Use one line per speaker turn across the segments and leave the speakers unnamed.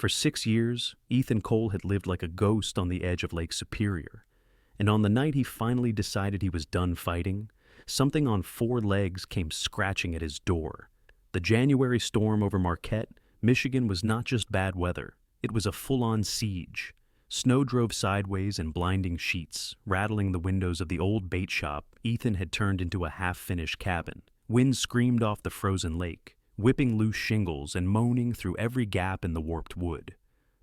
For 6 years, Ethan Cole had lived like a ghost on the edge of Lake Superior. And on the night he finally decided he was done fighting, something on 4 legs came scratching at his door. The January storm over Marquette, Michigan was not just bad weather. It was a full-on siege. Snow drove sideways in blinding sheets, rattling the windows of the old bait shop Ethan had turned into a half-finished cabin. Wind screamed off the frozen lake, whipping loose shingles and moaning through every gap in the warped wood.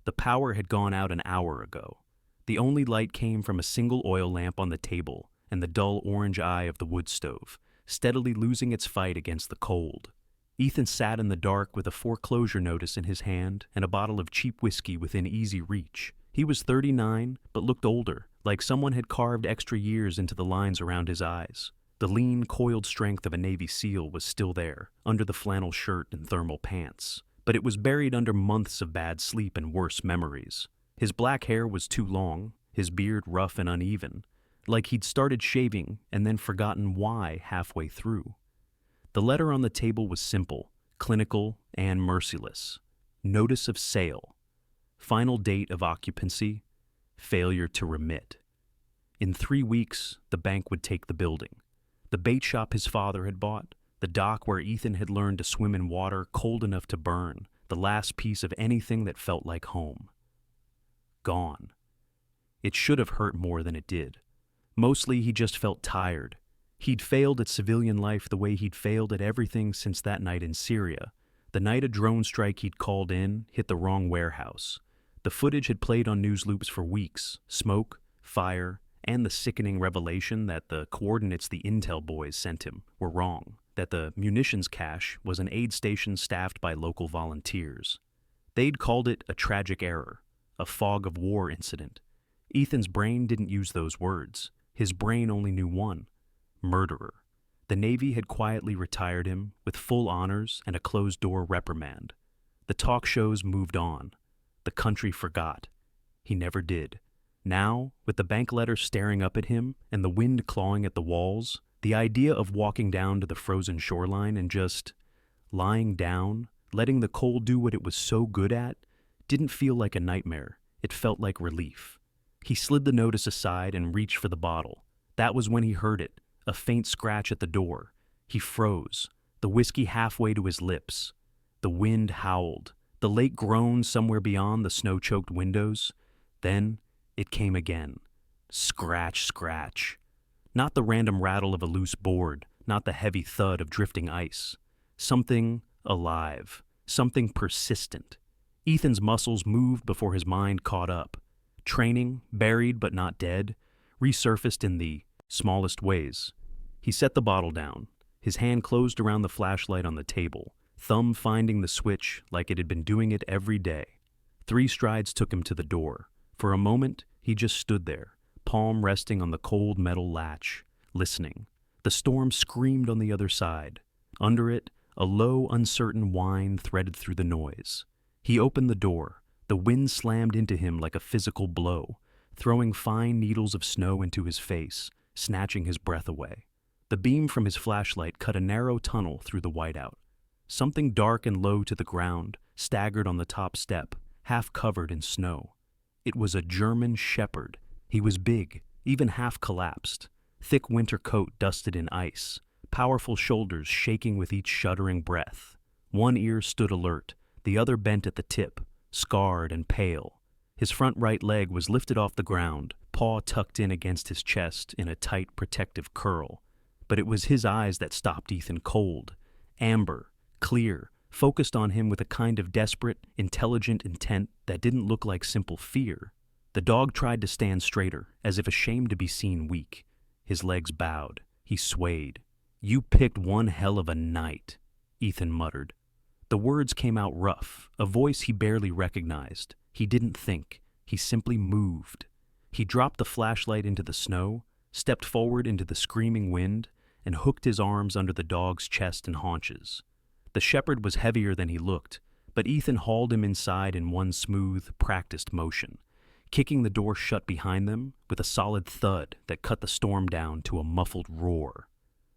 The power had gone out an hour ago. The only light came from a single oil lamp on the table and the dull orange eye of the wood stove, steadily losing its fight against the cold. Ethan sat in the dark with a foreclosure notice in his hand and a bottle of cheap whiskey within easy reach. He was 39, but looked older, like someone had carved extra years into the lines around his eyes. The lean, coiled strength of a Navy SEAL was still there, under the flannel shirt and thermal pants, but it was buried under months of bad sleep and worse memories. His black hair was too long, his beard rough and uneven, like he'd started shaving and then forgotten why halfway through. The letter on the table was simple, clinical, and merciless. Notice of sale. Final date of occupancy. Failure to remit. In 3 weeks, the bank would take the building. The bait shop his father had bought, the dock where Ethan had learned to swim in water cold enough to burn, the last piece of anything that felt like home. Gone. It should have hurt more than it did. Mostly he just felt tired. He'd failed at civilian life the way he'd failed at everything since that night in Syria. The night a drone strike he'd called in hit the wrong warehouse. The footage had played on news loops for weeks. Smoke, fire, and the sickening revelation that the coordinates the intel boys sent him were wrong, that the munitions cache was an aid station staffed by local volunteers. They'd called it a tragic error, a fog of war incident. Ethan's brain didn't use those words. His brain only knew one: murderer. The Navy had quietly retired him with full honors and a closed-door reprimand. The talk shows moved on. The country forgot. He never did. Now, with the bank letter staring up at him and the wind clawing at the walls, the idea of walking down to the frozen shoreline and just lying down, letting the cold do what it was so good at, didn't feel like a nightmare. It felt like relief. He slid the notice aside and reached for the bottle. That was when he heard it, a faint scratch at the door. He froze, the whiskey halfway to his lips. The wind howled. The lake groaned somewhere beyond the snow-choked windows. Then it came again. Scratch, scratch. Not the random rattle of a loose board, not the heavy thud of drifting ice. Something alive, something persistent. Ethan's muscles moved before his mind caught up. Training, buried but not dead, resurfaced in the smallest ways. He set the bottle down. His hand closed around the flashlight on the table, thumb finding the switch like it had been doing it every day. 3 strides took him to the door. For a moment, he just stood there, palm resting on the cold metal latch, listening. The storm screamed on the other side. Under it, a low, uncertain whine threaded through the noise. He opened the door. The wind slammed into him like a physical blow, throwing fine needles of snow into his face, snatching his breath away. The beam from his flashlight cut a narrow tunnel through the whiteout. Something dark and low to the ground staggered on the top step, half covered in snow. It was a German shepherd. He was big, even half collapsed. Thick winter coat dusted in ice, powerful shoulders shaking with each shuddering breath. One ear stood alert, the other bent at the tip, scarred and pale. His front right leg was lifted off the ground, paw tucked in against his chest in a tight, protective curl. But it was his eyes that stopped Ethan cold. Amber, clear, focused on him with a kind of desperate, intelligent intent that didn't look like simple fear. The dog tried to stand straighter, as if ashamed to be seen weak. His legs bowed. He swayed. "You picked one hell of a night," Ethan muttered. The words came out rough, a voice he barely recognized. He didn't think. He simply moved. He dropped the flashlight into the snow, stepped forward into the screaming wind, and hooked his arms under the dog's chest and haunches. The shepherd was heavier than he looked, but Ethan hauled him inside in one smooth, practiced motion, kicking the door shut behind them with a solid thud that cut the storm down to a muffled roar.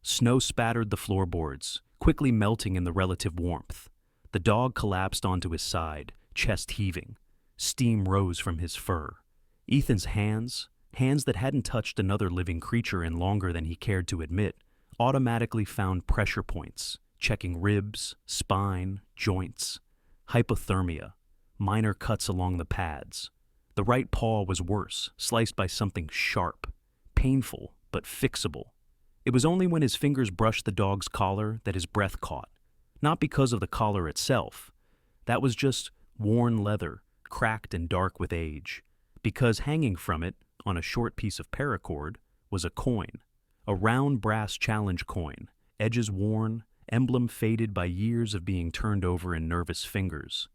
Snow spattered the floorboards, quickly melting in the relative warmth. The dog collapsed onto his side, chest heaving. Steam rose from his fur. Ethan's hands that hadn't touched another living creature in longer than he cared to admit, automatically found pressure points, checking ribs, spine, joints. Hypothermia, minor cuts along the pads. The right paw was worse, sliced by something sharp, painful, but fixable. It was only when his fingers brushed the dog's collar that his breath caught. Not because of the collar itself. That was just worn leather, cracked and dark with age. Because hanging from it, on a short piece of paracord, was a coin. A round brass challenge coin, edges worn, emblem faded by years of being turned over in nervous fingers.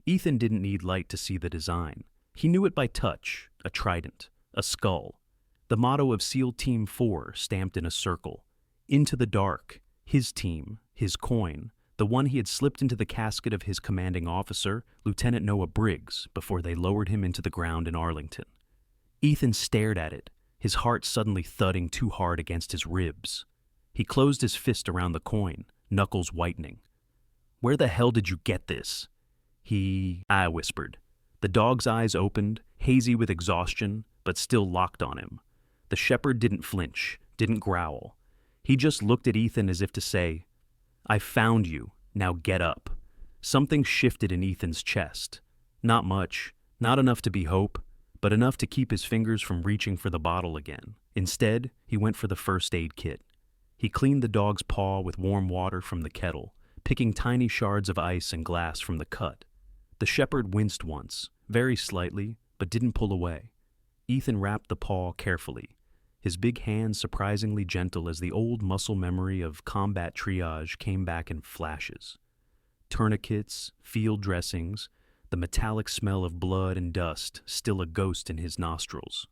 Ethan didn't need light to see the design. He knew it by touch, a trident, a skull. The motto of SEAL Team 4 stamped in a circle. Into the dark, his team, his coin, the one he had slipped into the casket of his commanding officer, Lieutenant Noah Briggs, before they lowered him into the ground in Arlington. Ethan stared at it, his heart suddenly thudding too hard against his ribs. He closed his fist around the coin, knuckles whitening. "Where the hell did you get this?" I whispered. The dog's eyes opened, hazy with exhaustion, but still locked on him. The shepherd didn't flinch, didn't growl. He just looked at Ethan as if to say, "I found you, now get up." Something shifted in Ethan's chest. Not much, not enough to be hope, but enough to keep his fingers from reaching for the bottle again. Instead, he went for the first aid kit. He cleaned the dog's paw with warm water from the kettle, picking tiny shards of ice and glass from the cut. The shepherd winced once, very slightly, but didn't pull away. Ethan wrapped the paw carefully, his big hands surprisingly gentle as the old muscle memory of combat triage came back in flashes. Tourniquets, field dressings, the metallic smell of blood and dust still a ghost in his nostrils.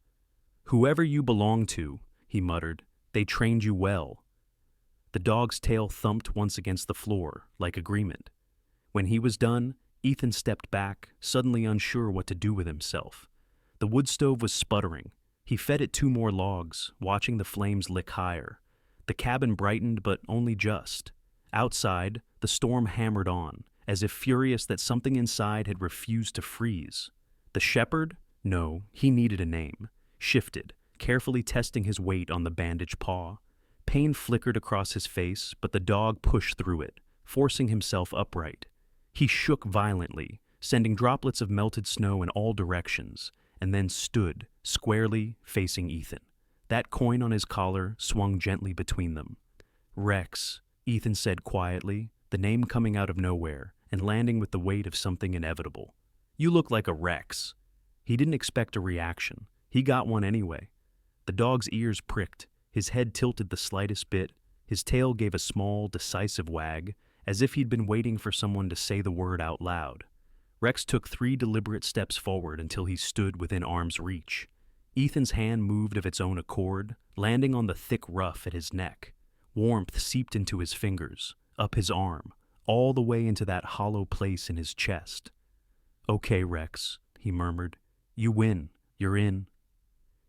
"Whoever you belong to," he muttered, "they trained you well." The dog's tail thumped once against the floor, like agreement. When he was done, Ethan stepped back, suddenly unsure what to do with himself. The wood stove was sputtering. He fed it 2 more logs, watching the flames lick higher. The cabin brightened, but only just. Outside, the storm hammered on, as if furious that something inside had refused to freeze. The shepherd? No, he needed a name. Shifted, carefully testing his weight on the bandaged paw. Pain flickered across his face, but the dog pushed through it, forcing himself upright. He shook violently, sending droplets of melted snow in all directions, and then stood, squarely facing Ethan. That coin on his collar swung gently between them. "Rex," Ethan said quietly, the name coming out of nowhere and landing with the weight of something inevitable. "You look like a Rex." He didn't expect a reaction. He got one anyway. The dog's ears pricked, his head tilted the slightest bit, his tail gave a small, decisive wag, as if he'd been waiting for someone to say the word out loud. Rex took 3 deliberate steps forward until he stood within arm's reach. Ethan's hand moved of its own accord, landing on the thick ruff at his neck. Warmth seeped into his fingers, up his arm, all the way into that hollow place in his chest. "Okay, Rex," he murmured. "You win. You're in."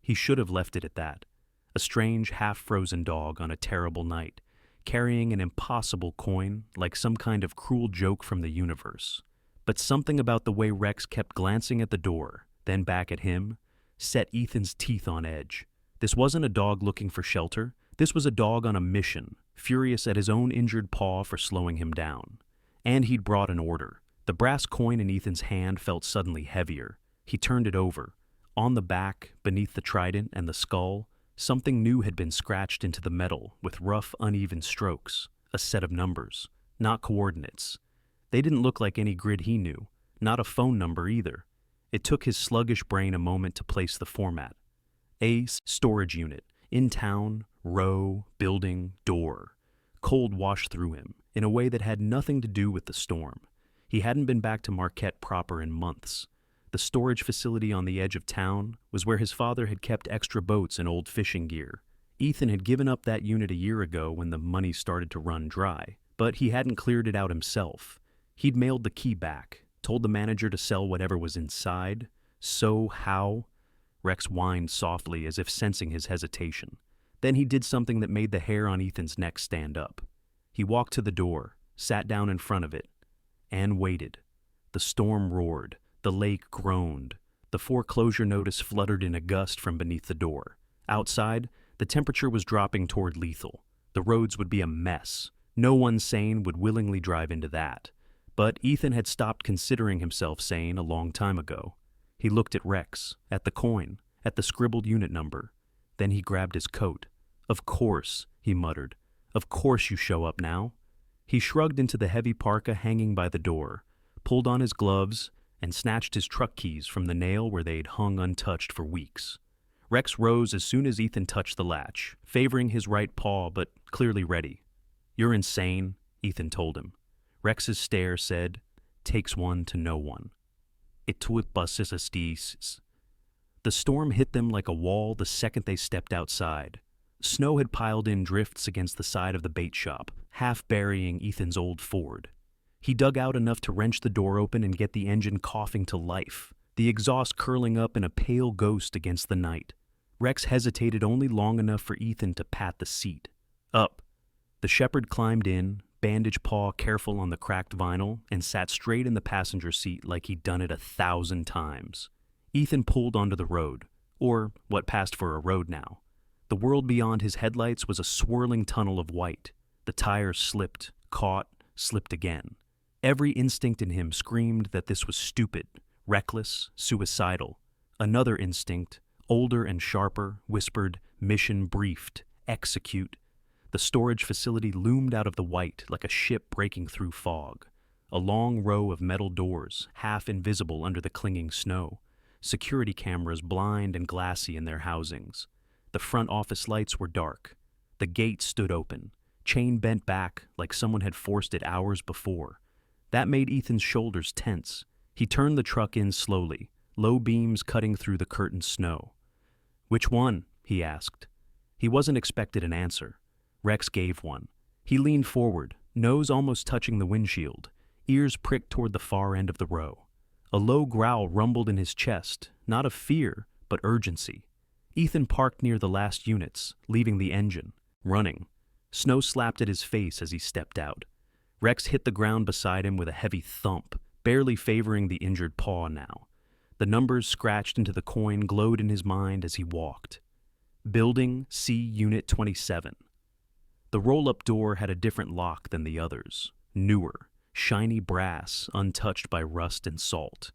He should have left it at that. A strange, half-frozen dog on a terrible night, carrying an impossible coin like some kind of cruel joke from the universe. But something about the way Rex kept glancing at the door, then back at him, set Ethan's teeth on edge. This wasn't a dog looking for shelter. This was a dog on a mission, furious at his own injured paw for slowing him down. And he'd brought an order. The brass coin in Ethan's hand felt suddenly heavier. He turned it over. On the back, beneath the trident and the skull, something new had been scratched into the metal with rough, uneven strokes. A set of numbers, not coordinates. They didn't look like any grid he knew, not a phone number either. It took his sluggish brain a moment to place the format. A storage unit, in town, row, building, door. Cold washed through him, in a way that had nothing to do with the storm. He hadn't been back to Marquette proper in months. The storage facility on the edge of town was where his father had kept extra boats and old fishing gear. Ethan had given up that unit a year ago when the money started to run dry, but he hadn't cleared it out himself. He'd mailed the key back, told the manager to sell whatever was inside. So how? Rex whined softly as if sensing his hesitation. Then he did something that made the hair on Ethan's neck stand up. He walked to the door, sat down in front of it, and waited. The storm roared. The lake groaned. The foreclosure notice fluttered in a gust from beneath the door. Outside, the temperature was dropping toward lethal. The roads would be a mess. No one sane would willingly drive into that. But Ethan had stopped considering himself sane a long time ago. He looked at Rex, at the coin, at the scribbled unit number. Then he grabbed his coat. "Of course," he muttered. "Of course you show up now." He shrugged into the heavy parka hanging by the door, pulled on his gloves, and snatched his truck keys from the nail where they'd hung untouched for weeks. Rex rose as soon as Ethan touched the latch, favoring his right paw but clearly ready. "You're insane," Ethan told him. Rex's stare said, "Takes one to know one." It tuit buses astis. The storm hit them like a wall the second they stepped outside. Snow had piled in drifts against the side of the bait shop, half burying Ethan's old Ford. He dug out enough to wrench the door open and get the engine coughing to life, the exhaust curling up in a pale ghost against the night. Rex hesitated only long enough for Ethan to pat the seat. "Up." The shepherd climbed in, bandage paw careful on the cracked vinyl, and sat straight in the passenger seat like he'd done it 1,000 times. Ethan pulled onto the road, or what passed for a road now. The world beyond his headlights was a swirling tunnel of white. The tires slipped, caught, slipped again. Every instinct in him screamed that this was stupid, reckless, suicidal. Another instinct, older and sharper, whispered, "Mission briefed, execute." The storage facility loomed out of the white like a ship breaking through fog. A long row of metal doors, half invisible under the clinging snow. Security cameras blind and glassy in their housings. The front office lights were dark. The gate stood open, chain bent back like someone had forced it hours before. That made Ethan's shoulders tense. He turned the truck in slowly, low beams cutting through the curtained snow. "Which one?" he asked. He wasn't expected an answer. Rex gave one. He leaned forward, nose almost touching the windshield, ears pricked toward the far end of the row. A low growl rumbled in his chest, not of fear, but urgency. Ethan parked near the last units, leaving the engine, running. Snow slapped at his face as he stepped out. Rex hit the ground beside him with a heavy thump, barely favoring the injured paw now. The numbers scratched into the coin glowed in his mind as he walked. Building C Unit 27. The roll-up door had a different lock than the others. Newer, shiny brass, untouched by rust and salt.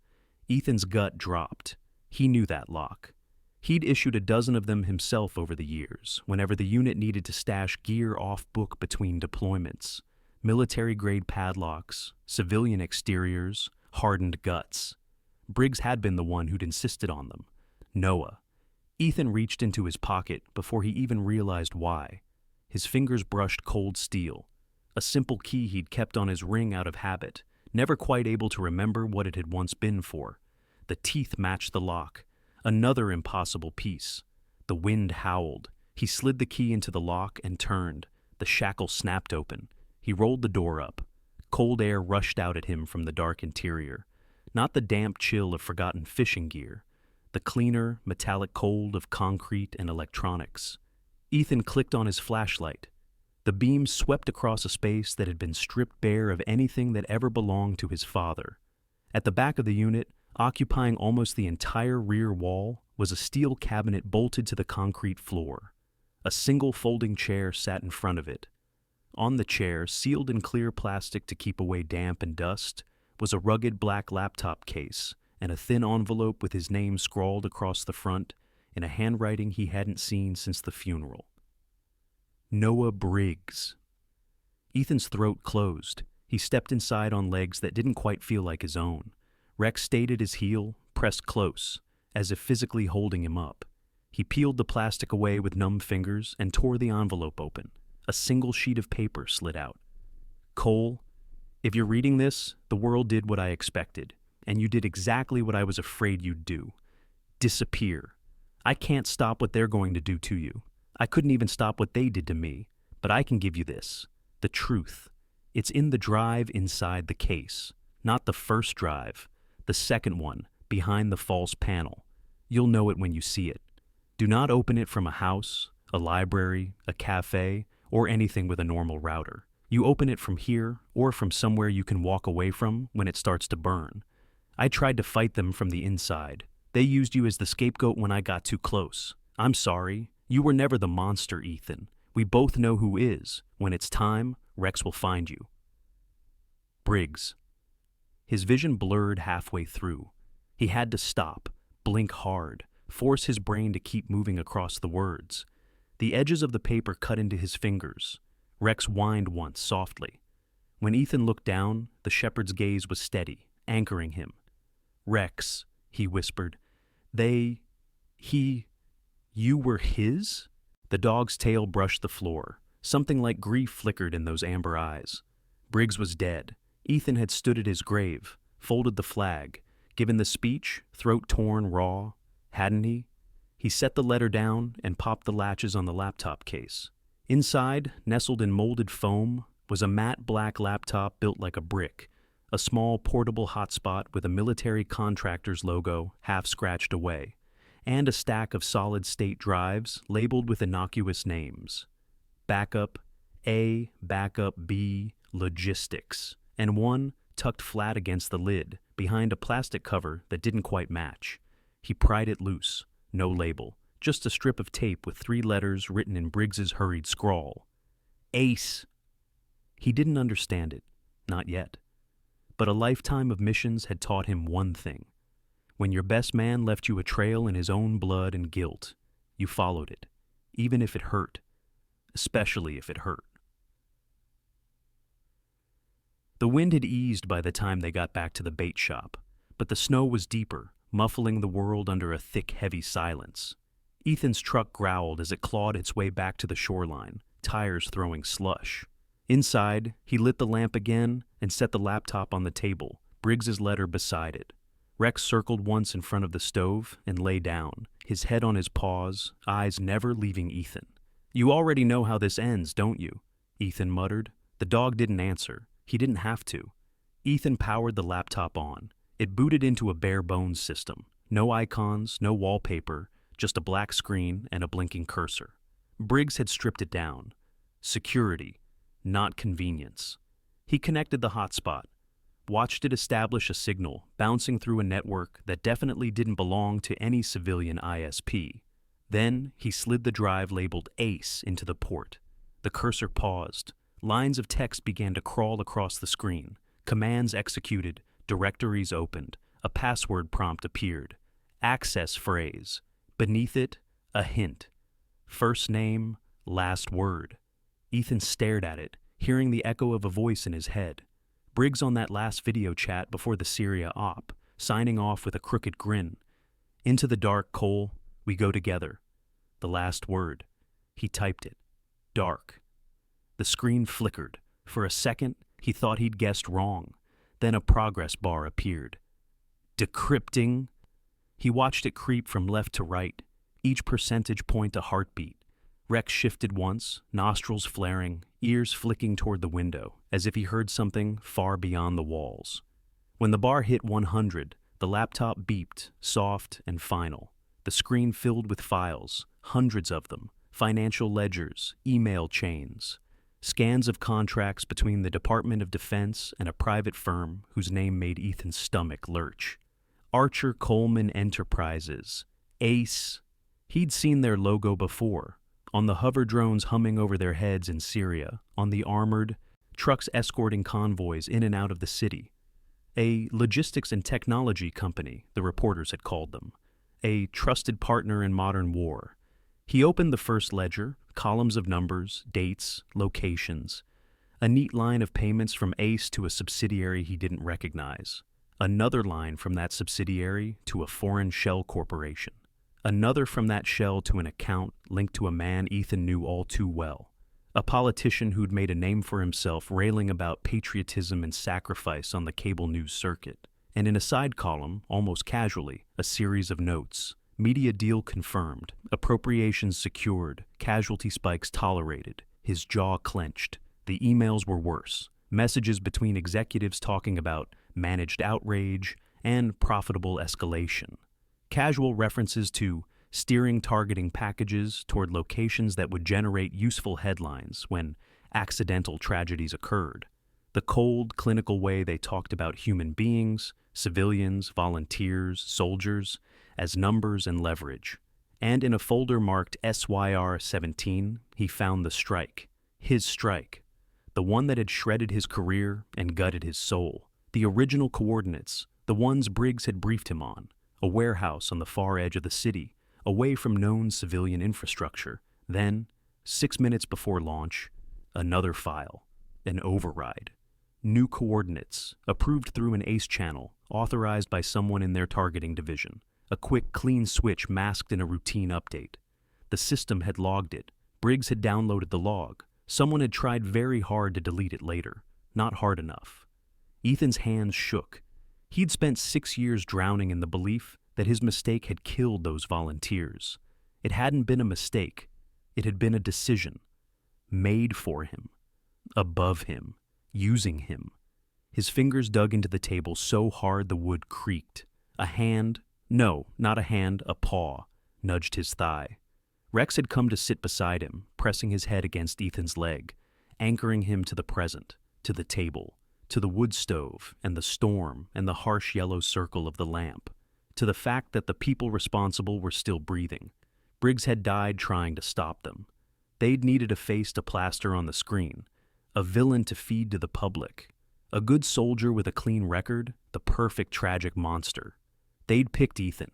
Ethan's gut dropped. He knew that lock. He'd issued a dozen of them himself over the years, whenever the unit needed to stash gear off-book between deployments. Military-grade padlocks, civilian exteriors, hardened guts. Briggs had been the one who'd insisted on them. Noah. Ethan reached into his pocket before he even realized why. His fingers brushed cold steel. A simple key he'd kept on his ring out of habit, never quite able to remember what it had once been for. The teeth matched the lock. Another impossible piece. The wind howled. He slid the key into the lock and turned. The shackle snapped open. He rolled the door up. Cold air rushed out at him from the dark interior. Not the damp chill of forgotten fishing gear. The cleaner, metallic cold of concrete and electronics. Ethan clicked on his flashlight. The beam swept across a space that had been stripped bare of anything that ever belonged to his father. At the back of the unit, occupying almost the entire rear wall, was a steel cabinet bolted to the concrete floor. A single folding chair sat in front of it. On the chair, sealed in clear plastic to keep away damp and dust, was a rugged black laptop case and a thin envelope with his name scrawled across the front in a handwriting he hadn't seen since the funeral. Noah Briggs. Ethan's throat closed. He stepped inside on legs that didn't quite feel like his own. Rex stayed at his heel, pressed close, as if physically holding him up. He peeled the plastic away with numb fingers and tore the envelope open. A single sheet of paper slid out. "Cole, if you're reading this, the world did what I expected, and you did exactly what I was afraid you'd do. Disappear. I can't stop what they're going to do to you. I couldn't even stop what they did to me, but I can give you this, the truth. It's in the drive inside the case, not the first drive, the second one, behind the false panel. You'll know it when you see it. Do not open it from a house, a library, a cafe, or anything with a normal router. You open it from here or from somewhere you can walk away from when it starts to burn. I tried to fight them from the inside. They used you as the scapegoat when I got too close. I'm sorry. You were never the monster, Ethan. We both know who is. When it's time, Rex will find you. Briggs. His vision blurred halfway through. He had to stop, blink hard, force his brain to keep moving across the words. The edges of the paper cut into his fingers. Rex whined once softly. When Ethan looked down, the shepherd's gaze was steady, anchoring him. Rex, he whispered. You were his? The dog's tail brushed the floor. Something like grief flickered in those amber eyes. Briggs was dead. Ethan had stood at his grave, folded the flag, given the speech, throat torn, raw. Hadn't he? He set the letter down and popped the latches on the laptop case. Inside, nestled in molded foam, was a matte black laptop built like a brick, a small portable hotspot with a military contractor's logo half scratched away, and a stack of solid-state drives labeled with innocuous names. Backup A, Backup B, Logistics, and one tucked flat against the lid, behind a plastic cover that didn't quite match. He pried it loose. No label, just a strip of tape with 3 letters written in Briggs's hurried scrawl. Ace. He didn't understand it, not yet. But a lifetime of missions had taught him one thing. When your best man left you a trail in his own blood and guilt, you followed it, even if it hurt, especially if it hurt. The wind had eased by the time they got back to the bait shop, but the snow was deeper, muffling the world under a thick, heavy silence. Ethan's truck growled as it clawed its way back to the shoreline, tires throwing slush. Inside, he lit the lamp again and set the laptop on the table, Briggs's letter beside it. Rex circled once in front of the stove and lay down, his head on his paws, eyes never leaving Ethan. You already know how this ends, don't you? Ethan muttered. The dog didn't answer. He didn't have to. Ethan powered the laptop on. It booted into a bare-bones system. No icons, no wallpaper, just a black screen and a blinking cursor. Briggs had stripped it down. Security, not convenience. He connected the hotspot, watched it establish a signal bouncing through a network that definitely didn't belong to any civilian ISP. Then he slid the drive labeled ACE into the port. The cursor paused. Lines of text began to crawl across the screen. Commands executed. Directories opened. A password prompt appeared. Access phrase. Beneath it, a hint. First name, last word. Ethan stared at it, hearing the echo of a voice in his head. Briggs on that last video chat before the Syria op, signing off with a crooked grin. Into the dark, Cole, we go together. The last word. He typed it. Dark. The screen flickered. For a second, he thought he'd guessed wrong. Then a progress bar appeared. Decrypting. He watched it creep from left to right, each percentage point a heartbeat. Rex shifted once, nostrils flaring, ears flicking toward the window, as if he heard something far beyond the walls. When the bar hit 100, the laptop beeped, soft and final. The screen filled with files, hundreds of them, financial ledgers, email chains. Scans of contracts between the Department of Defense and a private firm whose name made Ethan's stomach lurch. Archer Coleman Enterprises. ACE. He'd seen their logo before, on the hover drones humming over their heads in Syria, on the armored trucks escorting convoys in and out of the city. A logistics and technology company, the reporters had called them. A trusted partner in modern war. He opened the first ledger, columns of numbers, dates, locations. A neat line of payments from ACE to a subsidiary he didn't recognize. Another line from that subsidiary to a foreign shell corporation. Another from that shell to an account linked to a man Ethan knew all too well. A politician who'd made a name for himself railing about patriotism and sacrifice on the cable news circuit. And in a side column, almost casually, a series of notes. Media deal confirmed, appropriations secured, casualty spikes tolerated. His jaw clenched. The emails were worse. Messages between executives talking about managed outrage and profitable escalation. Casual references to steering targeting packages toward locations that would generate useful headlines when accidental tragedies occurred. The cold, clinical way they talked about human beings, civilians, volunteers, soldiers, as numbers and leverage. And in a folder marked SYR-17, he found the strike. His strike. The one that had shredded his career and gutted his soul. The original coordinates, the ones Briggs had briefed him on. A warehouse on the far edge of the city, away from known civilian infrastructure. Then, 6 minutes before launch, another file. An override. New coordinates, approved through an ACE channel, authorized by someone in their targeting division. A quick, clean switch masked in a routine update. The system had logged it. Briggs had downloaded the log. Someone had tried very hard to delete it later. Not hard enough. Ethan's hands shook. He'd spent 6 years drowning in the belief that his mistake had killed those volunteers. It hadn't been a mistake. It had been a decision. Made for him. Above him. Using him. His fingers dug into the table so hard the wood creaked. A hand, no, not a hand, a paw, nudged his thigh. Rex had come to sit beside him, pressing his head against Ethan's leg, anchoring him to the present, to the table, to the wood stove and the storm and the harsh yellow circle of the lamp, to the fact that the people responsible were still breathing. Briggs had died trying to stop them. They'd needed a face to plaster on the screen, a villain to feed to the public, a good soldier with a clean record, the perfect tragic monster. They'd picked Ethan.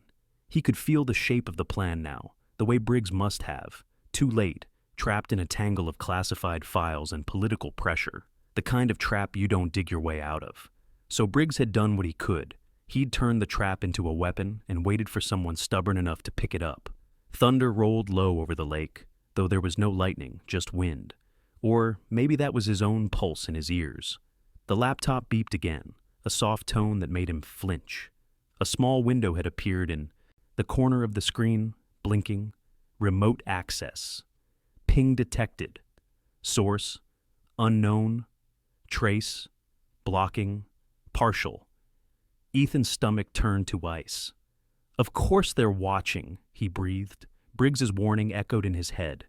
He could feel the shape of the plan now, the way Briggs must have. Too late, trapped in a tangle of classified files and political pressure, the kind of trap you don't dig your way out of. So Briggs had done what he could. He'd turned the trap into a weapon and waited for someone stubborn enough to pick it up. Thunder rolled low over the lake, though there was no lightning, just wind. Or maybe that was his own pulse in his ears. The laptop beeped again, a soft tone that made him flinch. A small window had appeared in the corner of the screen, blinking. Remote access. Ping detected. Source. Unknown. Trace. Blocking. Partial. Ethan's stomach turned to ice. Of course they're watching, he breathed. Briggs's warning echoed in his head.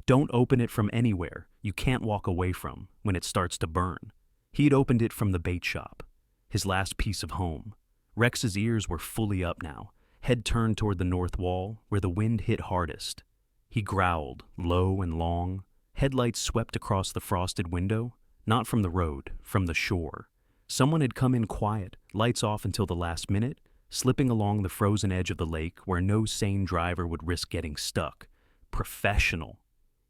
Don't open it from anywhere you can't walk away from when it starts to burn. He'd opened it from the bait shop, his last piece of home. Rex's ears were fully up now, head turned toward the north wall where the wind hit hardest. He growled, low and long. Headlights swept across the frosted window, not from the road, from the shore. Someone had come in quiet, lights off until the last minute, slipping along the frozen edge of the lake where no sane driver would risk getting stuck. Professional.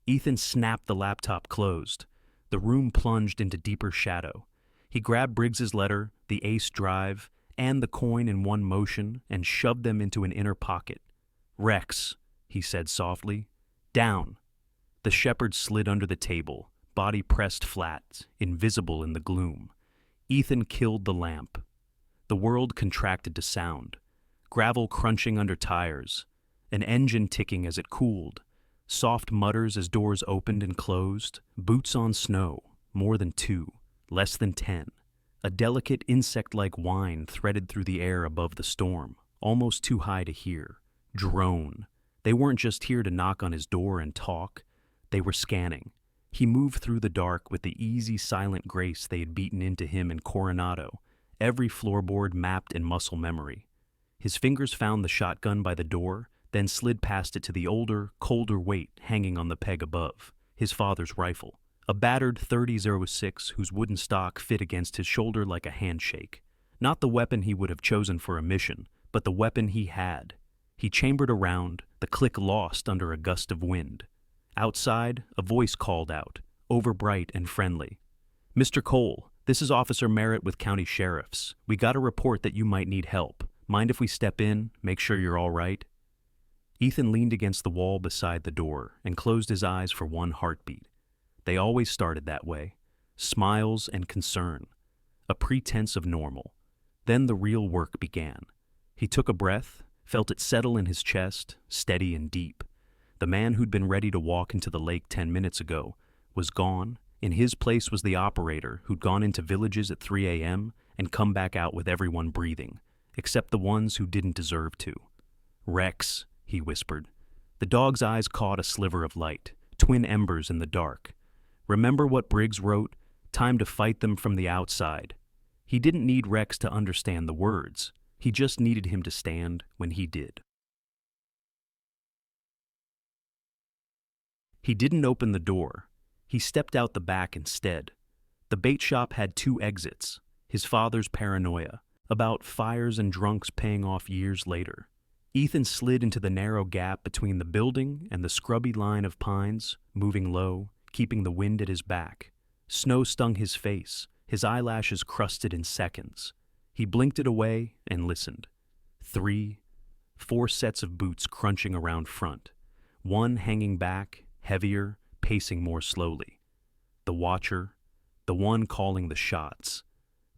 Ethan snapped the laptop closed. The room plunged into deeper shadow. He grabbed Briggs's letter, the ace drive, and the coin in one motion and shoved them into an inner pocket. Rex, he said softly. Down. The shepherd slid under the table, body pressed flat, invisible in the gloom. Ethan killed the lamp. The world contracted to sound. Gravel crunching under tires. An engine ticking as it cooled. Soft mutters as doors opened and closed. Boots on snow. More than 2. Less than 10. A delicate insect-like whine threaded through the air above the storm, almost too high to hear. Drone. They weren't just here to knock on his door and talk. They were scanning. He moved through the dark with the easy, silent grace they had beaten into him in Coronado, every floorboard mapped in muscle memory. His fingers found the shotgun by the door, then slid past it to the older, colder weight hanging on the peg above, his father's rifle. A battered .30-06 whose wooden stock fit against his shoulder like a handshake. Not the weapon he would have chosen for a mission, but the weapon he had. He chambered around, the click lost under a gust of wind. Outside, a voice called out, overbright and friendly. Mr. Cole, this is Officer Merritt with County Sheriffs. We got a report that you might need help. Mind if we step in, make sure you're all right? Ethan leaned against the wall beside the door and closed his eyes for one heartbeat. They always started that way. Smiles and concern. A pretense of normal. Then the real work began. He took a breath, felt it settle in his chest, steady and deep. The man who'd been ready to walk into the lake 10 minutes ago was gone. In his place was the operator who'd gone into villages at 3 a.m. and come back out with everyone breathing, except the ones who didn't deserve to. Rex, he whispered. The dog's eyes caught a sliver of light, twin embers in the dark. Remember what Briggs wrote? Time to fight them from the outside. He didn't need Rex to understand the words. He just needed him to stand when he did. He didn't open the door. He stepped out the back instead. The bait shop had 2 exits. His father's paranoia about fires and drunks paying off years later. Ethan slid into the narrow gap between the building and the scrubby line of pines, moving low, keeping the wind at his back. Snow stung his face, his eyelashes crusted in seconds. He blinked it away and listened. 3, 4 sets of boots crunching around front. One hanging back, heavier, pacing more slowly. The watcher, the one calling the shots.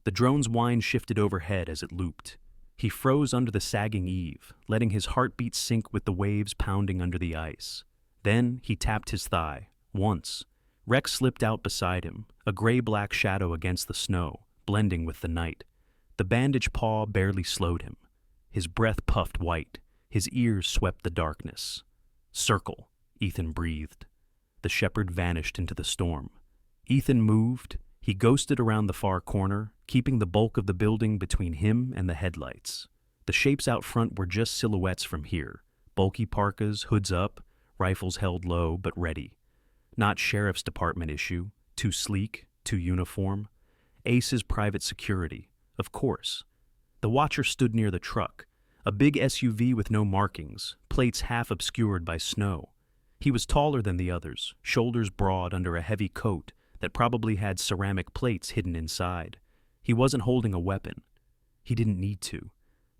The drone's whine shifted overhead as it looped. He froze under the sagging eave, letting his heartbeat sink with the waves pounding under the ice. Then he tapped his thigh, once. Rex slipped out beside him, a gray-black shadow against the snow, blending with the night. The bandaged paw barely slowed him. His breath puffed white. His ears swept the darkness. Circle, Ethan breathed. The shepherd vanished into the storm. Ethan moved. He ghosted around the far corner, keeping the bulk of the building between him and the headlights. The shapes out front were just silhouettes from here. Bulky parkas, hoods up, rifles held low but ready. Not sheriff's department issue, too sleek, too uniform. Ace's private security, of course. The watcher stood near the truck, a big SUV with no markings, plates half obscured by snow. He was taller than the others, shoulders broad under a heavy coat that probably had ceramic plates hidden inside. He wasn't holding a weapon. He didn't need to.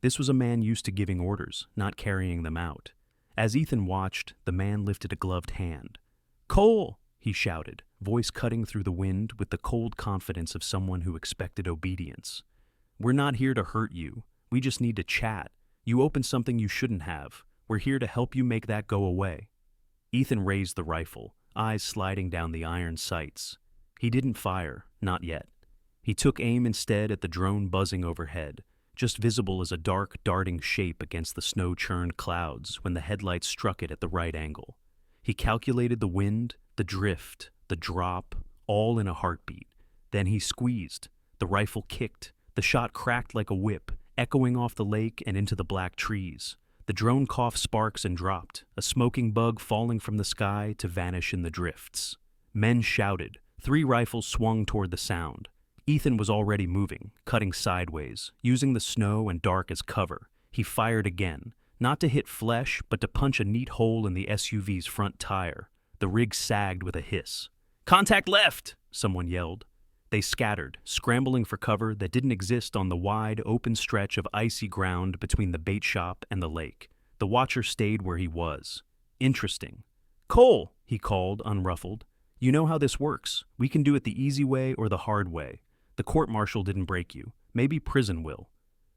This was a man used to giving orders, not carrying them out. As Ethan watched, the man lifted a gloved hand. "Cole!" he shouted, voice cutting through the wind with the cold confidence of someone who expected obedience. "We're not here to hurt you. We just need to chat. You opened something you shouldn't have. We're here to help you make that go away." Ethan raised the rifle, eyes sliding down the iron sights. He didn't fire, not yet. He took aim instead at the drone buzzing overhead, just visible as a dark, darting shape against the snow-churned clouds when the headlights struck it at the right angle. He calculated the wind, the drift, the drop, all in a heartbeat. Then he squeezed. The rifle kicked. The shot cracked like a whip, echoing off the lake and into the black trees. The drone coughed sparks and dropped, a smoking bug falling from the sky to vanish in the drifts. Men shouted. 3 rifles swung toward the sound. Ethan was already moving, cutting sideways, using the snow and dark as cover. He fired again, not to hit flesh, but to punch a neat hole in the SUV's front tire. The rig sagged with a hiss. "Contact left!" someone yelled. They scattered, scrambling for cover that didn't exist on the wide, open stretch of icy ground between the bait shop and the lake. The watcher stayed where he was. Interesting. "Cole!" he called, unruffled. "You know how this works. We can do it the easy way or the hard way. The court-martial didn't break you. Maybe prison will."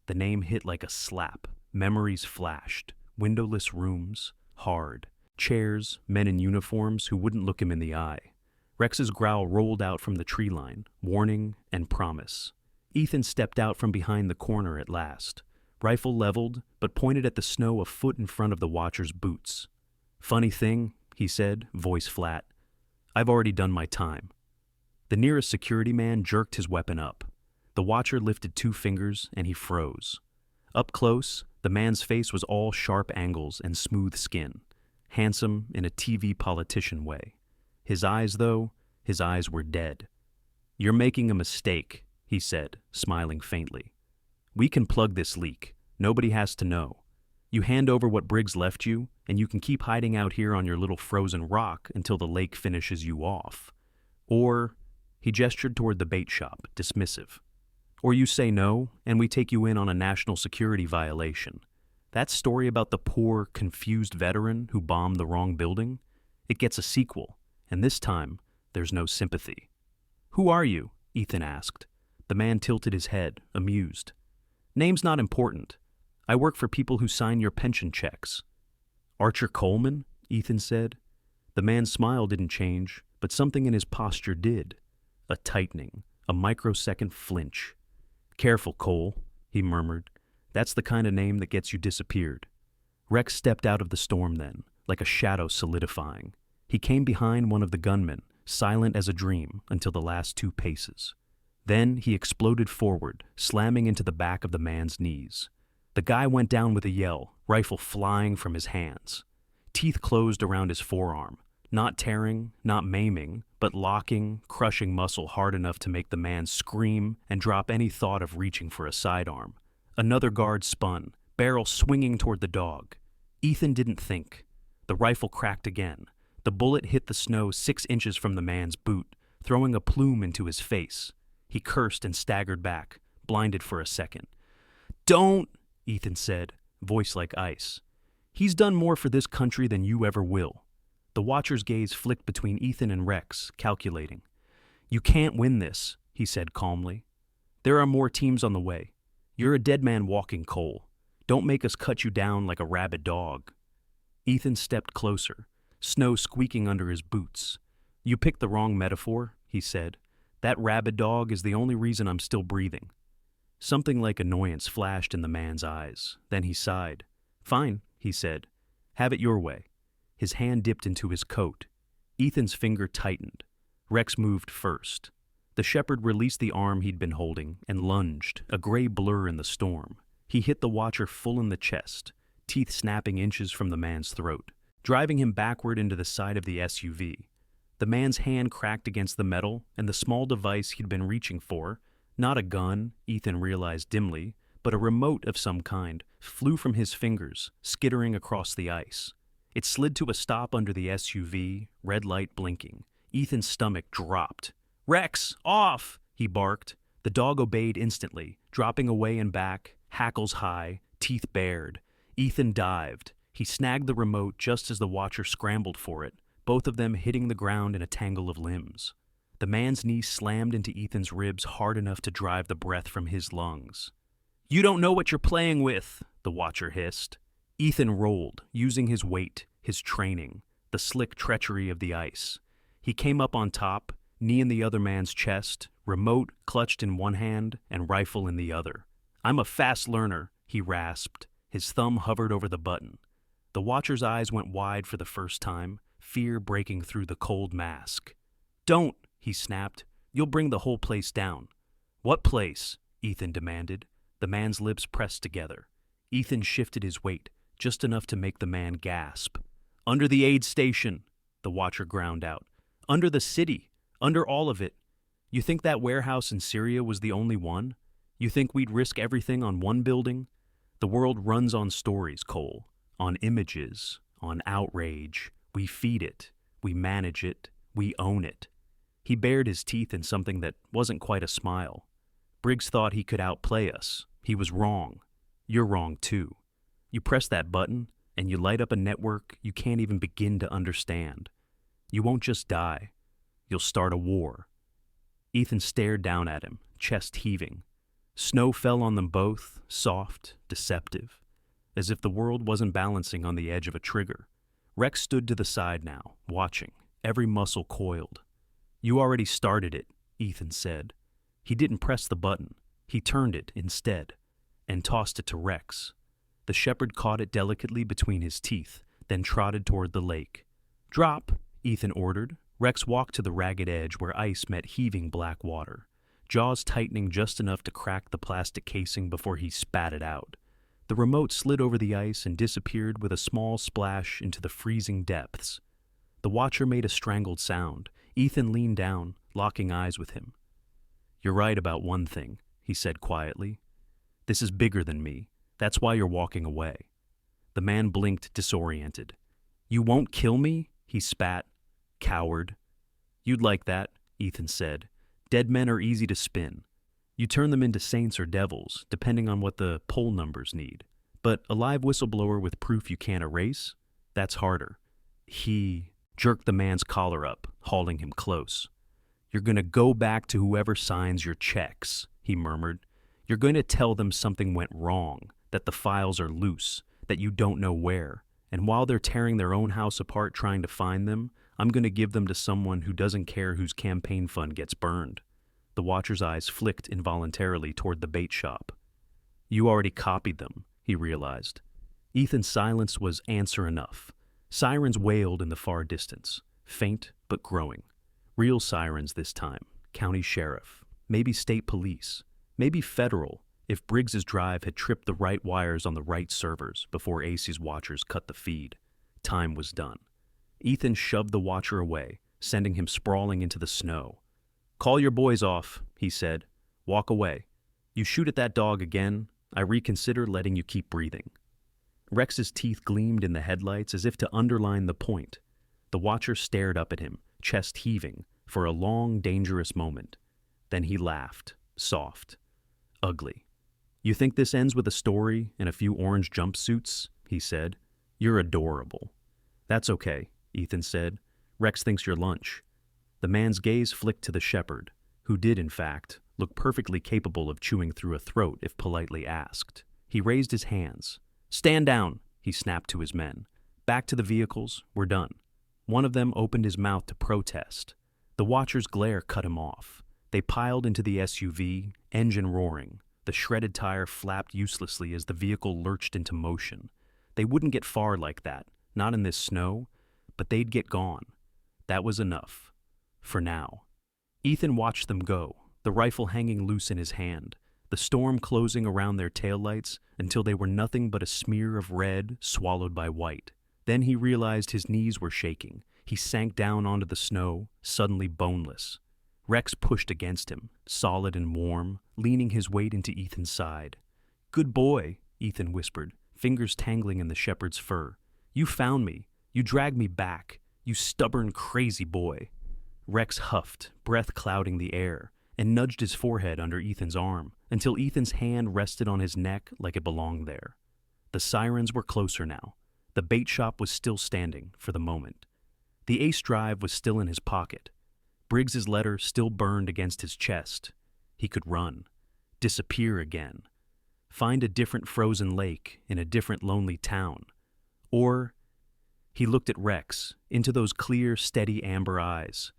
The name hit like a slap. Memories flashed. Windowless rooms. Hard. Chairs. Men in uniforms who wouldn't look him in the eye. Rex's growl rolled out from the tree line. Warning and promise. Ethan stepped out from behind the corner at last. Rifle leveled, but pointed at the snow a foot in front of the watcher's boots. "Funny thing," he said, voice flat. "I've already done my time." The nearest security man jerked his weapon up. The watcher lifted 2 fingers, and he froze. Up close, the man's face was all sharp angles and smooth skin, handsome in a TV politician way. His eyes, though, his eyes were dead. "You're making a mistake," he said, smiling faintly. "We can plug this leak. Nobody has to know. You hand over what Briggs left you, and you can keep hiding out here on your little frozen rock until the lake finishes you off. Or," he gestured toward the bait shop, dismissive, "or you say no, and we take you in on a national security violation. That story about the poor, confused veteran who bombed the wrong building, it gets a sequel, and this time, there's no sympathy." "Who are you?" Ethan asked. The man tilted his head, amused. "Name's not important. I work for people who sign your pension checks." "Archer Coleman?" Ethan said. The man's smile didn't change, but something in his posture did. A tightening, a microsecond flinch. "Careful, Cole," he murmured. "That's the kind of name that gets you disappeared." Rex stepped out of the storm then, like a shadow solidifying. He came behind one of the gunmen, silent as a dream until the last 2 paces. Then he exploded forward, slamming into the back of the man's knees. The guy went down with a yell, rifle flying from his hands. Teeth closed around his forearm, not tearing, not maiming, but locking, crushing muscle hard enough to make the man scream and drop any thought of reaching for a sidearm. Another guard spun, barrel swinging toward the dog. Ethan didn't think. The rifle cracked again. The bullet hit the snow 6 inches from the man's boot, throwing a plume into his face. He cursed and staggered back, blinded for a second. "Don't," Ethan said, voice like ice. "He's done more for this country than you ever will." The watcher's gaze flicked between Ethan and Rex, calculating. "You can't win this," he said calmly. "There are more teams on the way. You're a dead man walking, Cole. Don't make us cut you down like a rabid dog." Ethan stepped closer, snow squeaking under his boots. "You picked the wrong metaphor," he said. "That rabid dog is the only reason I'm still breathing." Something like annoyance flashed in the man's eyes. Then he sighed. "Fine," he said. "Have it your way." His hand dipped into his coat. Ethan's finger tightened. Rex moved first. The shepherd released the arm he'd been holding and lunged, a gray blur in the storm. He hit the watcher full in the chest, teeth snapping inches from the man's throat, driving him backward into the side of the SUV. The man's hand cracked against the metal, and the small device he'd been reaching for, not a gun, Ethan realized dimly, but a remote of some kind, flew from his fingers, skittering across the ice. It slid to a stop under the SUV, red light blinking. Ethan's stomach dropped. "Rex, off!" he barked. The dog obeyed instantly, dropping away and back, hackles high, teeth bared. Ethan dived. He snagged the remote just as the watcher scrambled for it, both of them hitting the ground in a tangle of limbs. The man's knee slammed into Ethan's ribs hard enough to drive the breath from his lungs. "You don't know what you're playing with," the watcher hissed. Ethan rolled, using his weight, his training, the slick treachery of the ice. He came up on top, knee in the other man's chest, remote clutched in one hand and rifle in the other. "I'm a fast learner," he rasped. His thumb hovered over the button. The watcher's eyes went wide for the first time, fear breaking through the cold mask. "Don't," he snapped. "You'll bring the whole place down." "What place?" Ethan demanded. The man's lips pressed together. Ethan shifted his weight, just enough to make the man gasp. "Under the aid station," the watcher ground out. "Under the city. Under all of it. You think that warehouse in Syria was the only one? You think we'd risk everything on one building? The world runs on stories, Cole. On images. On outrage. We feed it. We manage it. We own it." He bared his teeth in something that wasn't quite a smile. "Briggs thought he could outplay us. He was wrong. You're wrong, too. You press that button, and you light up a network you can't even begin to understand. You won't just die. You'll start a war." Ethan stared down at him, chest heaving. Snow fell on them both, soft, deceptive, as if the world wasn't balancing on the edge of a trigger. Rex stood to the side now, watching, every muscle coiled. "You already started it," Ethan said. He didn't press the button. He turned it instead, and tossed it to Rex. The shepherd caught it delicately between his teeth, then trotted toward the lake. "Drop," Ethan ordered. Rex walked to the ragged edge where ice met heaving black water, jaws tightening just enough to crack the plastic casing before he spat it out. The remote slid over the ice and disappeared with a small splash into the freezing depths. The watcher made a strangled sound. Ethan leaned down, locking eyes with him. "You're right about one thing," he said quietly. "This is bigger than me. That's why you're walking away." The man blinked, disoriented. "You won't kill me?" he spat. "Coward." "You'd like that," Ethan said. "Dead men are easy to spin. You turn them into saints or devils, depending on what the poll numbers need. But a live whistleblower with proof you can't erase? That's harder." He jerked the man's collar up, hauling him close. "You're going to go back to whoever signs your checks," he murmured. "You're going to tell them something went wrong, that the files are loose, that you don't know where. And while they're tearing their own house apart trying to find them, I'm going to give them to someone who doesn't care whose campaign fund gets burned." The watcher's eyes flicked involuntarily toward the bait shop. "You already copied them," he realized. Ethan's silence was answer enough. Sirens wailed in the far distance, faint but growing. Real sirens this time, county sheriff, maybe state police, maybe federal, if Briggs's drive had tripped the right wires on the right servers before Acey's watchers cut the feed. Time was done. Ethan shoved the watcher away, sending him sprawling into the snow. "Call your boys off," he said. "Walk away. You shoot at that dog again, I reconsider letting you keep breathing." Rex's teeth gleamed in the headlights as if to underline the point. The watcher stared up at him, chest heaving, for a long, dangerous moment. Then he laughed, soft, ugly. "You think this ends with a story and a few orange jumpsuits?" he said. "You're adorable." "That's okay," Ethan said. "Rex thinks you're lunch." The man's gaze flicked to the shepherd, who did, in fact, look perfectly capable of chewing through a throat if politely asked. He raised his hands. "Stand down," he snapped to his men. "Back to the vehicles, we're done." One of them opened his mouth to protest. The watcher's glare cut him off. They piled into the SUV, engine roaring. The shredded tire flapped uselessly as the vehicle lurched into motion. They wouldn't get far like that, not in this snow, but they'd get gone. That was enough. For now. Ethan watched them go, the rifle hanging loose in his hand, the storm closing around their taillights until they were nothing but a smear of red swallowed by white. Then he realized his knees were shaking. He sank down onto the snow, suddenly boneless. Rex pushed against him, solid and warm, leaning his weight into Ethan's side. "Good boy," Ethan whispered, fingers tangling in the shepherd's fur. "You found me. You dragged me back. You stubborn, crazy boy." Rex huffed, breath clouding the air, and nudged his forehead under Ethan's arm until Ethan's hand rested on his neck like it belonged there. The sirens were closer now. The bait shop was still standing, for the moment. The Ace drive was still in his pocket. Briggs's letter still burned against his chest. He could run. Disappear again. Find a different frozen lake in a different lonely town. Or, he looked at Rex, into those clear, steady amber eyes.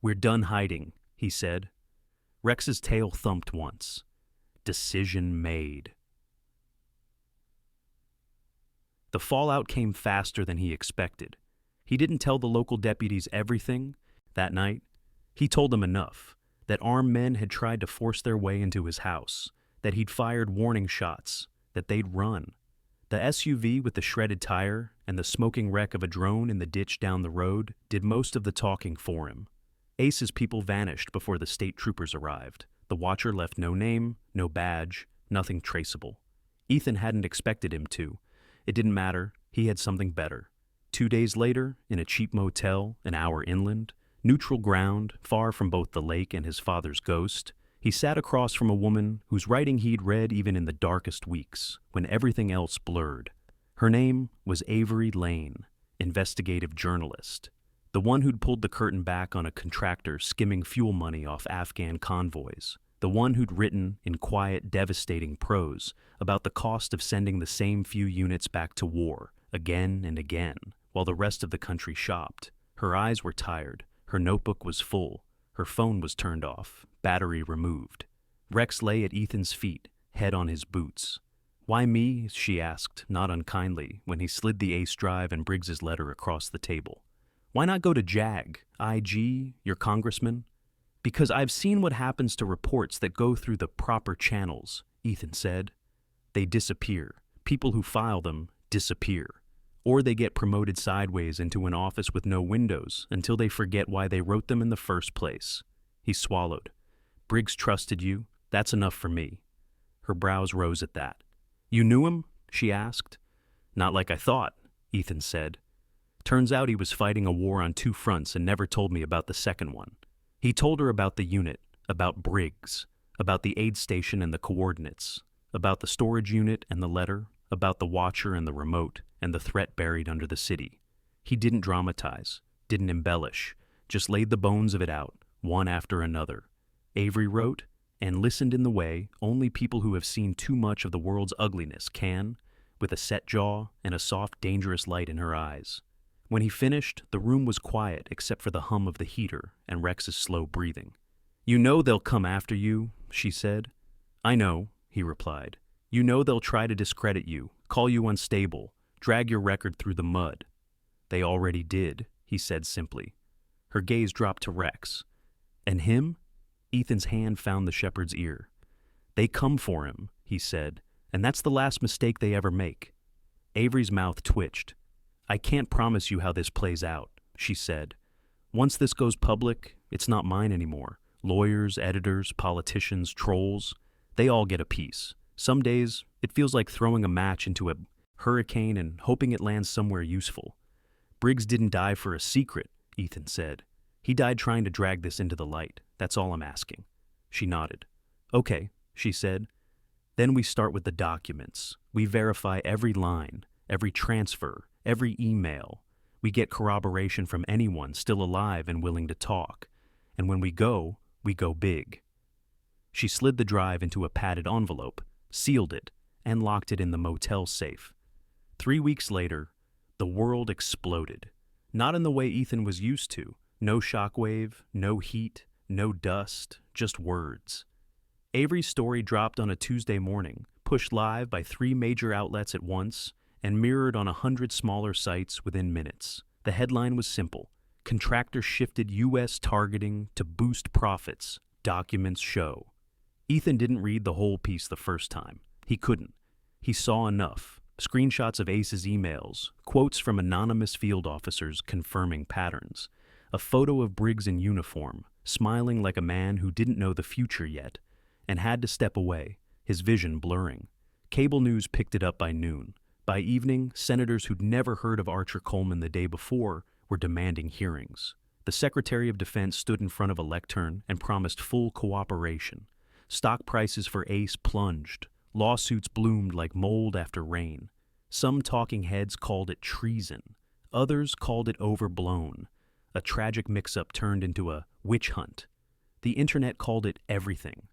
"We're done hiding," he said. Rex's tail thumped once. Decision made. The fallout came faster than he expected. He didn't tell the local deputies everything that night. He told them enough, that armed men had tried to force their way into his house, that he'd fired warning shots, that they'd run. The SUV with the shredded tire and the smoking wreck of a drone in the ditch down the road did most of the talking for him. Ace's people vanished before the state troopers arrived. The watcher left no name, no badge, nothing traceable. Ethan hadn't expected him to. It didn't matter. He had something better. 2 days later, in a cheap motel an hour inland, neutral ground, far from both the lake and his father's ghost, he sat across from a woman whose writing he'd read even in the darkest weeks, when everything else blurred. Her name was Avery Lane, investigative journalist, the one who'd pulled the curtain back on a contractor skimming fuel money off Afghan convoys, the one who'd written, in quiet, devastating prose, about the cost of sending the same few units back to war, again and again, while the rest of the country shopped. Her eyes were tired. Her notebook was full. Her phone was turned off, battery removed. Rex lay at Ethan's feet, head on his boots. "Why me?" she asked, not unkindly, when he slid the Ace drive and Briggs's letter across the table. "Why not go to JAG, IG, your congressman?" "Because I've seen what happens to reports that go through the proper channels," Ethan said. "They disappear. People who file them disappear. Or they get promoted sideways into an office with no windows until they forget why they wrote them in the first place." He swallowed. "Briggs trusted you. That's enough for me." Her brows rose at that. "You knew him?" she asked. "Not like I thought," Ethan said. "Turns out he was fighting a war on 2 fronts and never told me about the second one." He told her about the unit, about Briggs, about the aid station and the coordinates, about the storage unit and the letter, about the watcher and the remote, and the threat buried under the city. He didn't dramatize, didn't embellish, just laid the bones of it out, one after another. Avery wrote, and listened in the way only people who have seen too much of the world's ugliness can, with a set jaw and a soft, dangerous light in her eyes. When he finished, the room was quiet except for the hum of the heater and Rex's slow breathing. "You know they'll come after you," she said. "I know," he replied. "You know they'll try to discredit you, call you unstable, drag your record through the mud." "They already did," he said simply. Her gaze dropped to Rex. And him? Ethan's hand found the shepherd's ear. They come for him, he said, and that's the last mistake they ever make. Avery's mouth twitched. I can't promise you how this plays out, she said. Once this goes public, it's not mine anymore. Lawyers, editors, politicians, trolls, they all get a piece. Some days, it feels like throwing a match into a hurricane and hoping it lands somewhere useful. Briggs didn't die for a secret, Ethan said. He died trying to drag this into the light. That's all I'm asking. She nodded. Okay, she said. Then we start with the documents. We verify every line, every transfer, every email. We get corroboration from anyone still alive and willing to talk. And when we go big. She slid the drive into a padded envelope, sealed it, and locked it in the motel safe. 3 weeks later, the world exploded. Not in the way Ethan was used to. No shockwave, no heat, no dust, just words. Avery's story dropped on a Tuesday morning, pushed live by 3 major outlets at once, and mirrored on 100 smaller sites within minutes. The headline was simple. Contractor shifted U.S. targeting to boost profits. Documents show. Ethan didn't read the whole piece the first time. He couldn't. He saw enough. Screenshots of Ace's emails, quotes from anonymous field officers confirming patterns, a photo of Briggs in uniform, smiling like a man who didn't know the future yet, and had to step away, his vision blurring. Cable news picked it up by noon. By evening, senators who'd never heard of Archer Coleman the day before were demanding hearings. The Secretary of Defense stood in front of a lectern and promised full cooperation. Stock prices for Ace plunged. Lawsuits bloomed like mold after rain. Some talking heads called it treason. Others called it overblown. A tragic mix-up turned into a witch hunt. The internet called it everything.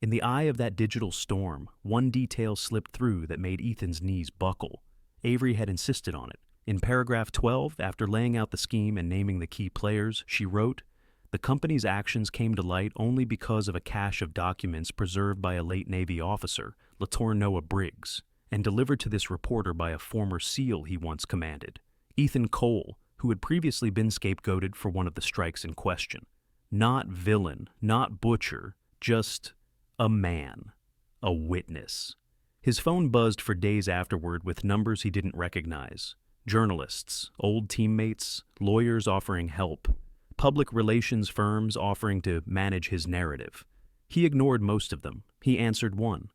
In the eye of that digital storm, one detail slipped through that made Ethan's knees buckle. Avery had insisted on it. In paragraph 12, after laying out the scheme and naming the key players, she wrote, "The company's actions came to light only because of a cache of documents preserved by a late Navy officer, Lator Noah Briggs, and delivered to this reporter by a former SEAL he once commanded, Ethan Cole, who had previously been scapegoated for one of the strikes in question. Not villain, not butcher, just a man, a witness." His phone buzzed for days afterward with numbers he didn't recognize. Journalists, old teammates, lawyers offering help, public relations firms offering to manage his narrative. He ignored most of them. He answered one.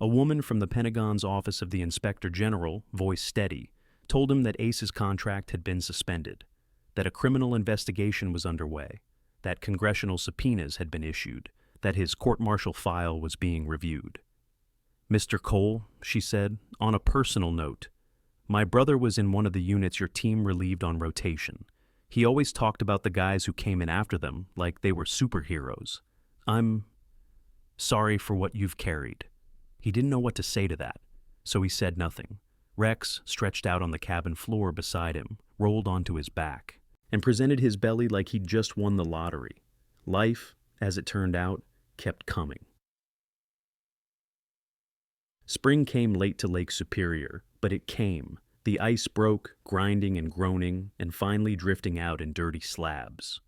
A woman from the Pentagon's Office of the Inspector General, voice steady, told him that Ace's contract had been suspended, that a criminal investigation was underway, that congressional subpoenas had been issued, that his court-martial file was being reviewed. "Mr. Cole," she said, "on a personal note, my brother was in one of the units your team relieved on rotation. He always talked about the guys who came in after them like they were superheroes. I'm sorry for what you've carried." He didn't know what to say to that, so he said nothing. Rex, stretched out on the cabin floor beside him, rolled onto his back, and presented his belly like he'd just won the lottery. Life, as it turned out, kept coming. Spring came late to Lake Superior, but it came. The ice broke, grinding and groaning, and finally drifting out in dirty slabs.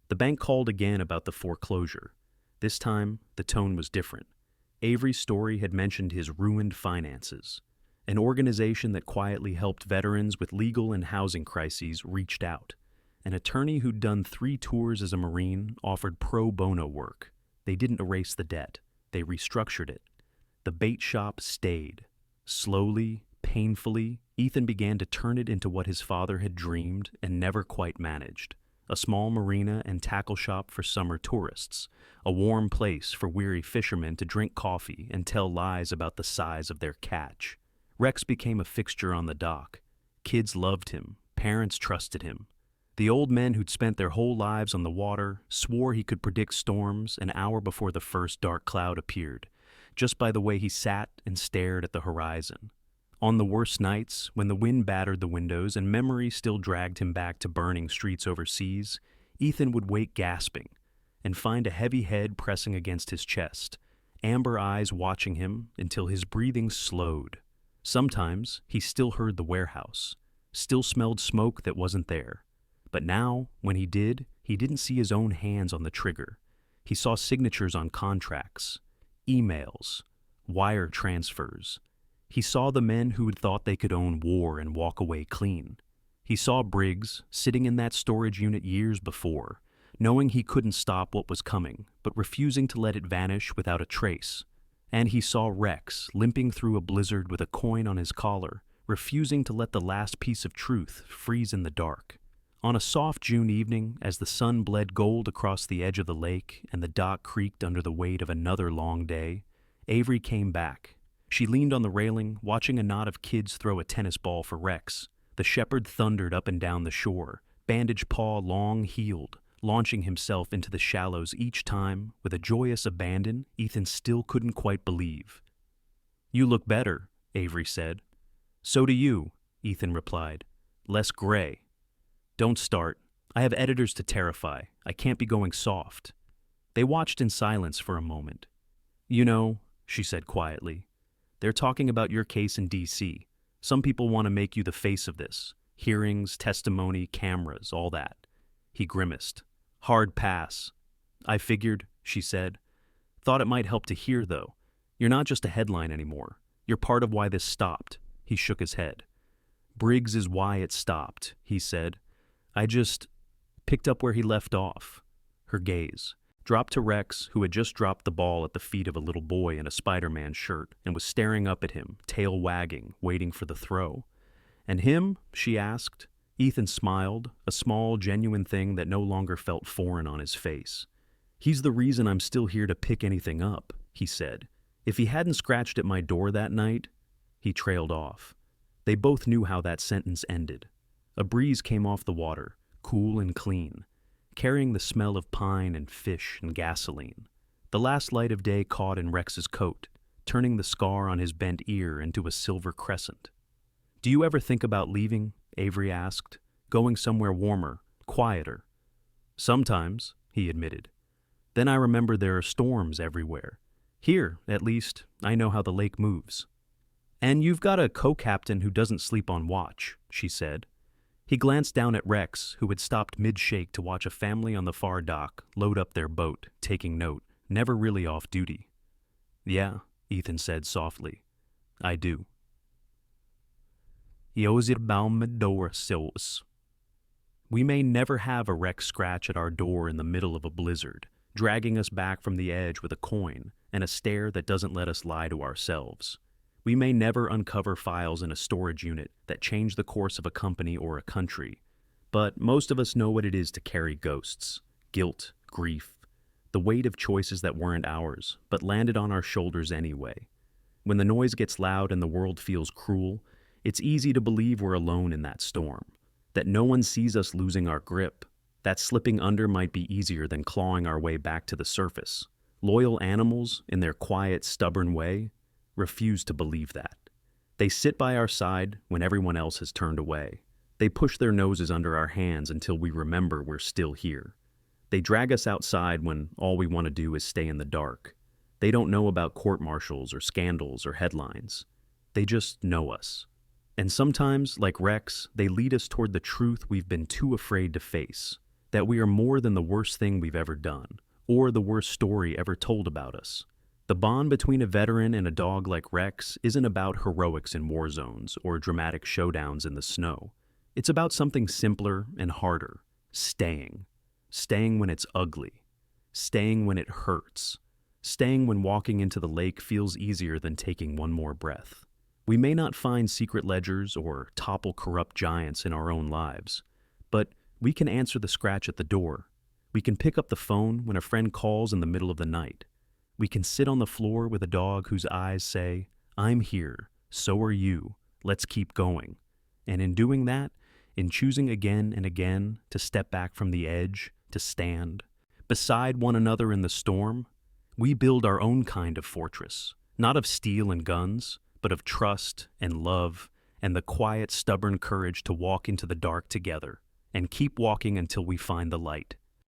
The bank called again about the foreclosure. This time, the tone was different. Avery's story had mentioned his ruined finances. An organization that quietly helped veterans with legal and housing crises reached out. An attorney who'd done 3 tours as a Marine offered pro bono work. They didn't erase the debt. They restructured it. The bait shop stayed. Slowly, painfully, Ethan began to turn it into what his father had dreamed and never quite managed. A small marina and tackle shop for summer tourists. A warm place for weary fishermen to drink coffee and tell lies about the size of their catch. Rex became a fixture on the dock. Kids loved him. Parents trusted him. The old men who'd spent their whole lives on the water swore he could predict storms an hour before the first dark cloud appeared, just by the way he sat and stared at the horizon. On the worst nights, when the wind battered the windows and memory still dragged him back to burning streets overseas, Ethan would wake gasping and find a heavy head pressing against his chest, amber eyes watching him until his breathing slowed. Sometimes he still heard the warehouse, still smelled smoke that wasn't there. But now, when he didn't see his own hands on the trigger. He saw signatures on contracts, emails, wire transfers. He saw the men who had thought they could own war and walk away clean. He saw Briggs sitting in that storage unit years before, knowing he couldn't stop what was coming, but refusing to let it vanish without a trace. And he saw Rex limping through a blizzard with a coin on his collar, refusing to let the last piece of truth freeze in the dark. On a soft June evening, as the sun bled gold across the edge of the lake and the dock creaked under the weight of another long day, Avery came back. She leaned on the railing, watching a knot of kids throw a tennis ball for Rex. The shepherd thundered up and down the shore, bandage paw long-heeled, launching himself into the shallows each time with a joyous abandon Ethan still couldn't quite believe. "You look better," Avery said. "So do you," Ethan replied. "Less gray." "Don't start. I have editors to terrify. I can't be going soft." They watched in silence for a moment. "You know," she said quietly, "they're talking about your case in D.C. Some people want to make you the face of this. Hearings, testimony, cameras, all that." He grimaced. "Hard pass." "I figured," she said. "Thought it might help to hear, though. You're not just a headline anymore. You're part of why this stopped." He shook his head. "Briggs is why it stopped," he said. "I just picked up where he left off." Her gaze dropped to Rex, who had just dropped the ball at the feet of a little boy in a Spider-Man shirt and was staring up at him, tail wagging, waiting for the throw. "And him?" she asked. Ethan smiled, a small, genuine thing that no longer felt foreign on his face. "He's the reason I'm still here to pick anything up," he said. "If he hadn't scratched at my door that night—" He trailed off. They both knew how that sentence ended. A breeze came off the water, cool and clean, carrying the smell of pine and fish and gasoline. The last light of day caught in Rex's coat, turning the scar on his bent ear into a silver crescent. "Do you ever think about leaving?" Avery asked. "Going somewhere warmer, quieter?" "Sometimes," he admitted. "Then I remember there are storms everywhere. Here, at least, I know how the lake moves." "And you've got a co-captain who doesn't sleep on watch," she said. He glanced down at Rex, who had stopped mid-shake to watch a family on the far dock load up their boat, taking note, never really off duty. "Yeah," Ethan said softly. "I do." We may never have a Rex scratch at our door in the middle of a blizzard, dragging us back from the edge with a coin and a stare that doesn't let us lie to ourselves. We may never uncover files in a storage unit that change the course of a company or a country, but most of us know what it is to carry ghosts, guilt, grief, the weight of choices that weren't ours, but landed on our shoulders anyway. When the noise gets loud and the world feels cruel, it's easy to believe we're alone in that storm, that no one sees us losing our grip, that slipping under might be easier than clawing our way back to the surface. Loyal animals, in their quiet, stubborn way, refuse to believe that. They sit by our side when everyone else has turned away. They push their noses under our hands until we remember we're still here. They drag us outside when all we want to do is stay in the dark. They don't know about court-martials or scandals or headlines. They just know us. And sometimes, like Rex, they lead us toward the truth we've been too afraid to face, that we are more than the worst thing we've ever done, or the worst story ever told about us. The bond between a veteran and a dog like Rex isn't about heroics in war zones or dramatic showdowns in the snow. It's about something simpler and harder: staying. Staying when it's ugly. Staying when it hurts. Staying when walking into the lake feels easier than taking one more breath. We may not find secret ledgers or topple corrupt giants in our own lives, but we can answer the scratch at the door. We can pick up the phone when a friend calls in the middle of the night. We can sit on the floor with a dog whose eyes say, "I'm here, so are you, let's keep going." And in doing that, in choosing again and again to step back from the edge, to stand beside one another in the storm, we build our own kind of fortress, not of steel and guns, but of trust and love and the quiet, stubborn courage to walk into the dark together and keep walking until we find the light.